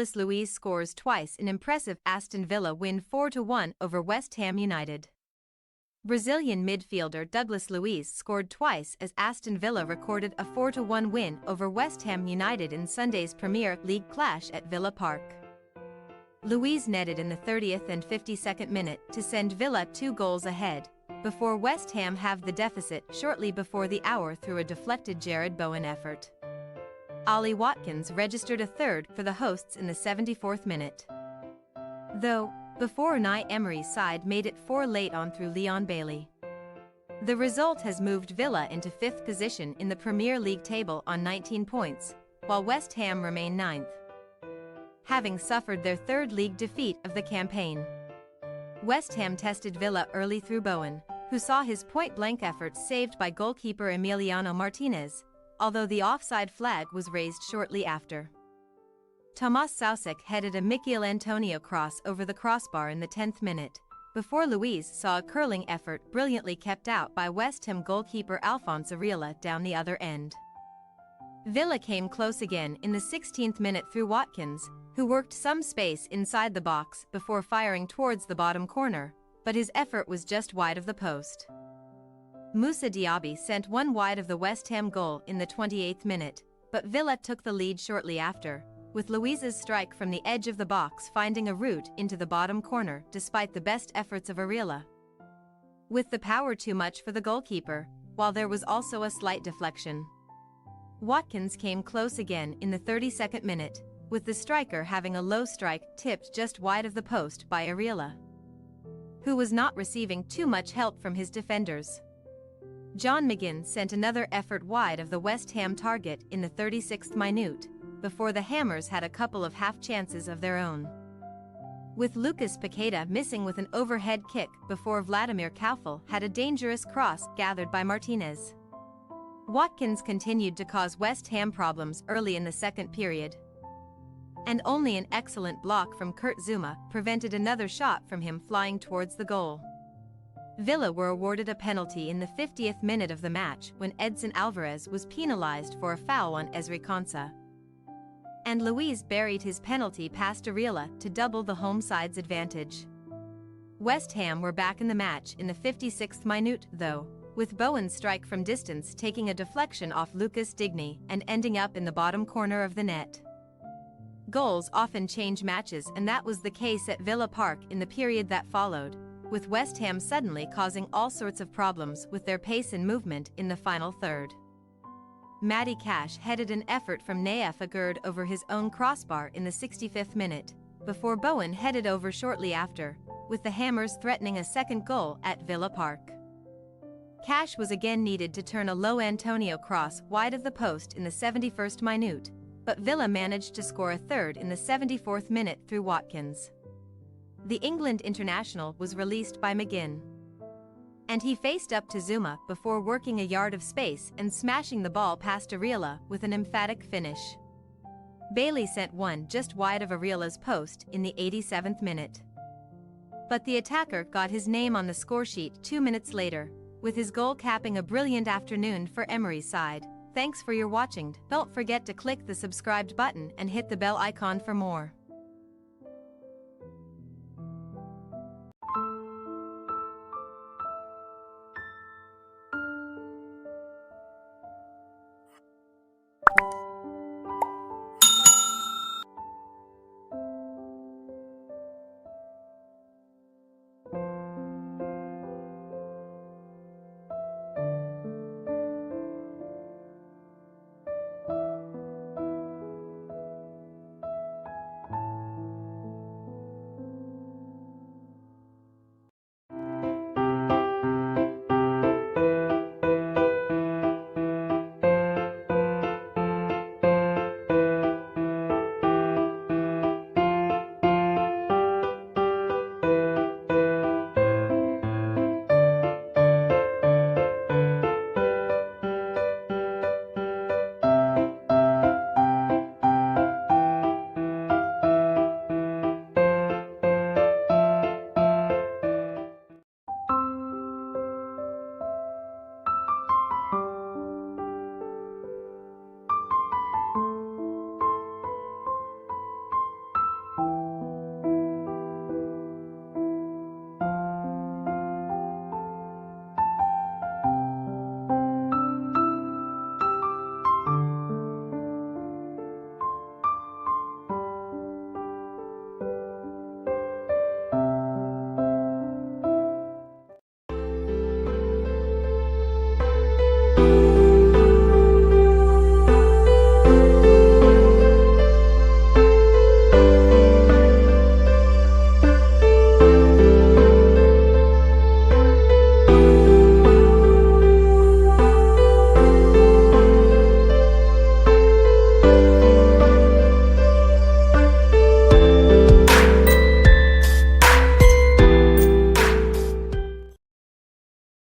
Douglas Luiz scores twice in impressive Aston Villa win 4-1 over West Ham United. Brazilian midfielder Douglas Luiz scored twice as Aston Villa recorded a 4-1 win over West Ham United in Sunday's Premier League clash at Villa Park. Luiz netted in the 30th and 52nd minute to send Villa 2 goals ahead, before West Ham halved the deficit shortly before the hour through a deflected Jarrod Bowen effort. Ollie Watkins registered a third for the hosts in the 74th minute. Though, before Unai Emery's side made it 4 late on through Leon Bailey. The result has moved Villa into 5th position in the Premier League table on 19 points, while West Ham remain 9th. Having suffered their 3rd league defeat of the campaign. West Ham tested Villa early through Bowen, who saw his point-blank effort saved by goalkeeper Emiliano Martinez, although the offside flag was raised shortly after. Tomas Soucek headed a Michail Antonio cross over the crossbar in the 10th minute, before Luiz saw a curling effort brilliantly kept out by West Ham goalkeeper Alphonse Areola down the other end. Villa came close again in the 16th minute through Watkins, who worked some space inside the box before firing towards the bottom corner, but his effort was just wide of the post. Moussa Diaby sent one wide of the West Ham goal in the 28th minute, but Villa took the lead shortly after, with Luiz's strike from the edge of the box finding a route into the bottom corner despite the best efforts of Areola. With the power too much for the goalkeeper, while there was also a slight deflection. Watkins came close again in the 32nd minute, with the striker having a low strike tipped just wide of the post by Areola, who was not receiving too much help from his defenders. John McGinn sent another effort wide of the West Ham target in the 36th minute, before the Hammers had a couple of half chances of their own. With Lucas Paqueta missing with an overhead kick before Vladimir Koufal had a dangerous cross gathered by Martinez. Watkins continued to cause West Ham problems early in the second period. And only an excellent block from Kurt Zouma prevented another shot from him flying towards the goal. Villa were awarded a penalty in the 50th minute of the match when Edson Alvarez was penalized for a foul on Ezri Konsa. And Luiz buried his penalty past Areola to double the home side's advantage. West Ham were back in the match in the 56th minute though, with Bowen's strike from distance taking a deflection off Lucas Digne and ending up in the bottom corner of the net. Goals often change matches, and that was the case at Villa Park in the period that followed, with West Ham suddenly causing all sorts of problems with their pace and movement in the final third. Matty Cash headed an effort from Naif Agurd over his own crossbar in the 65th minute, before Bowen headed over shortly after, with the Hammers threatening a second goal at Villa Park. Cash was again needed to turn a low Antonio cross wide of the post in the 71st minute, but Villa managed to score a third in the 74th minute through Watkins. The England international was released by McGinn, and he faced up to Zouma before working a yard of space and smashing the ball past Areola with an emphatic finish. Bailey sent one just wide of Areola's post in the 87th minute. But the attacker got his name on the scoresheet 2 minutes later, with his goal capping a brilliant afternoon for Emery's side. Thanks for your watching. Don't forget to click the subscribed button and hit the bell icon for more.